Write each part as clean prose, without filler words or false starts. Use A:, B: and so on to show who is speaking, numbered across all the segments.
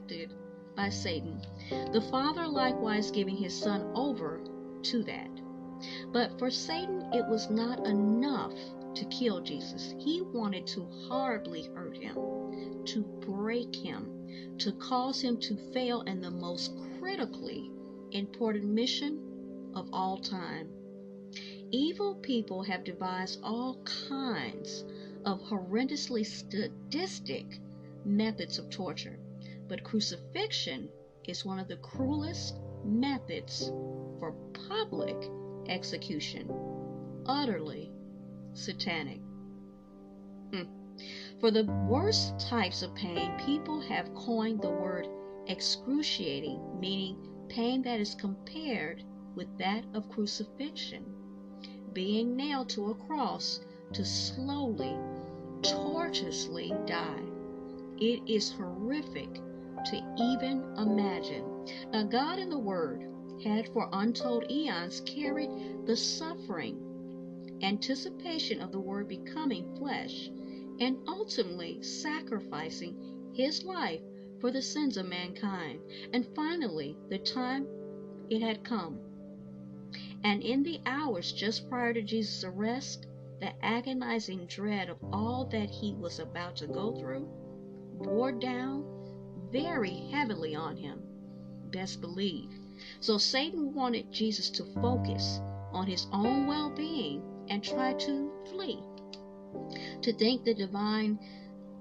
A: rejected by Satan, the Father likewise giving his Son over to that. But for Satan, it was not enough to kill Jesus. He wanted to horribly hurt him, to break him, to cause him to fail in the most critically important mission of all time. Evil people have devised all kinds of horrendously sadistic methods of torture, but crucifixion is one of the cruelest methods for public execution. Utterly satanic. For the worst types of pain, people have coined the word excruciating, meaning pain that is compared with that of crucifixion, being nailed to a cross to slowly, tortuously die. It is horrific to even imagine. Now, God in the Word had for untold eons carried the suffering, anticipation of the Word becoming flesh, and ultimately sacrificing his life for the sins of mankind. And finally, the time it had come. And in the hours just prior to Jesus' arrest, the agonizing dread of all that he was about to go through bore down very heavily on him. Best believe. So Satan wanted Jesus to focus on his own well-being and try to flee. To think the divine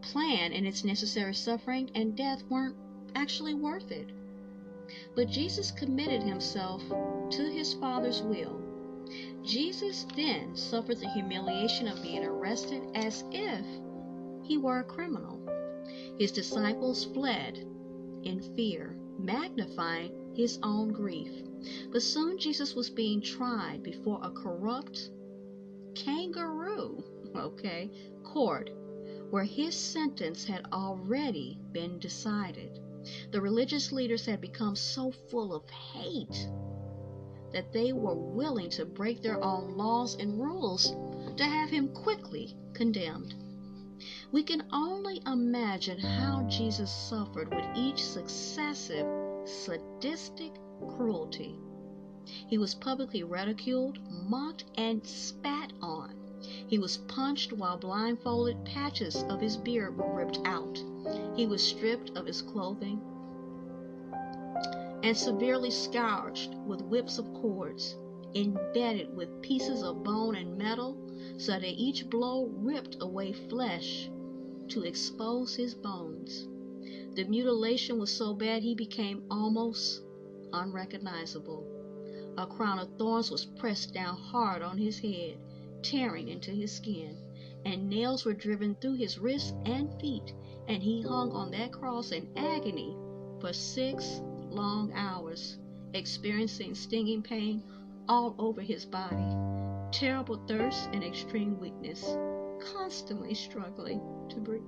A: plan and its necessary suffering and death weren't actually worth it. But Jesus committed himself to his Father's will. Jesus then suffered the humiliation of being arrested as if he were a criminal. His disciples fled in fear, magnifying his own grief. But soon Jesus was being tried before a corrupt kangaroo, court, where his sentence had already been decided. The religious leaders had become so full of hate that they were willing to break their own laws and rules to have him quickly condemned. We can only imagine how Jesus suffered with each successive sadistic cruelty. He was publicly ridiculed, mocked, and spat on. He was punched while blindfolded. Patches of his beard were ripped out. He was stripped of his clothing and severely scourged with whips of cords, embedded with pieces of bone and metal, so that each blow ripped away flesh to expose his bones. The mutilation was so bad he became almost unrecognizable. A crown of thorns was pressed down hard on his head, tearing into his skin, and nails were driven through his wrists and feet, and he hung on that cross in agony for 6 long hours, experiencing stinging pain all over his body, terrible thirst and extreme weakness, constantly struggling to breathe.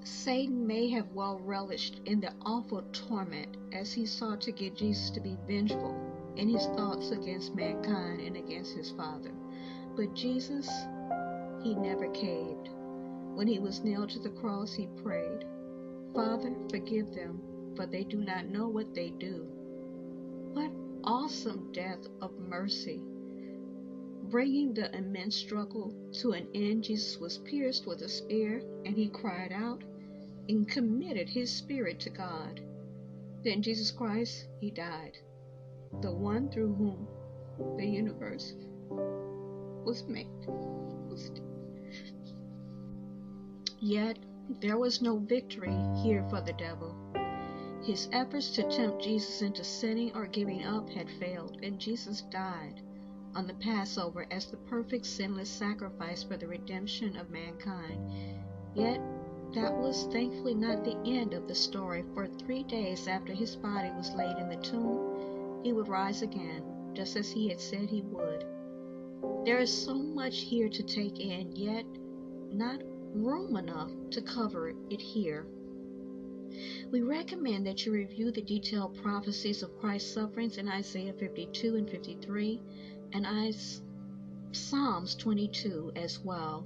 A: Satan may have well relished in the awful torment as he sought to get Jesus to be vengeful in his thoughts against mankind and against his Father. But Jesus, he never caved. When he was nailed to the cross, he prayed, "Father, forgive them, for they do not know what they do." What awesome death of mercy! Bringing the immense struggle to an end, Jesus was pierced with a spear, and he cried out and committed his spirit to God. Then Jesus Christ, he died, the one through whom the universe was made. Yet there was no victory here for the devil. His efforts to tempt Jesus into sinning or giving up had failed, and Jesus died on the Passover as the perfect sinless sacrifice for the redemption of mankind. Yet that was thankfully not the end of the story, for 3 days after his body was laid in the tomb, he would rise again, just as he had said he would. There is so much here to take in, yet not room enough to cover it here. We recommend that you review the detailed prophecies of Christ's sufferings in Isaiah 52 and 53 and Psalms 22, as well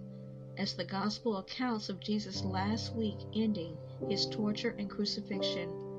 A: as the gospel accounts of Jesus' last week ending his torture and crucifixion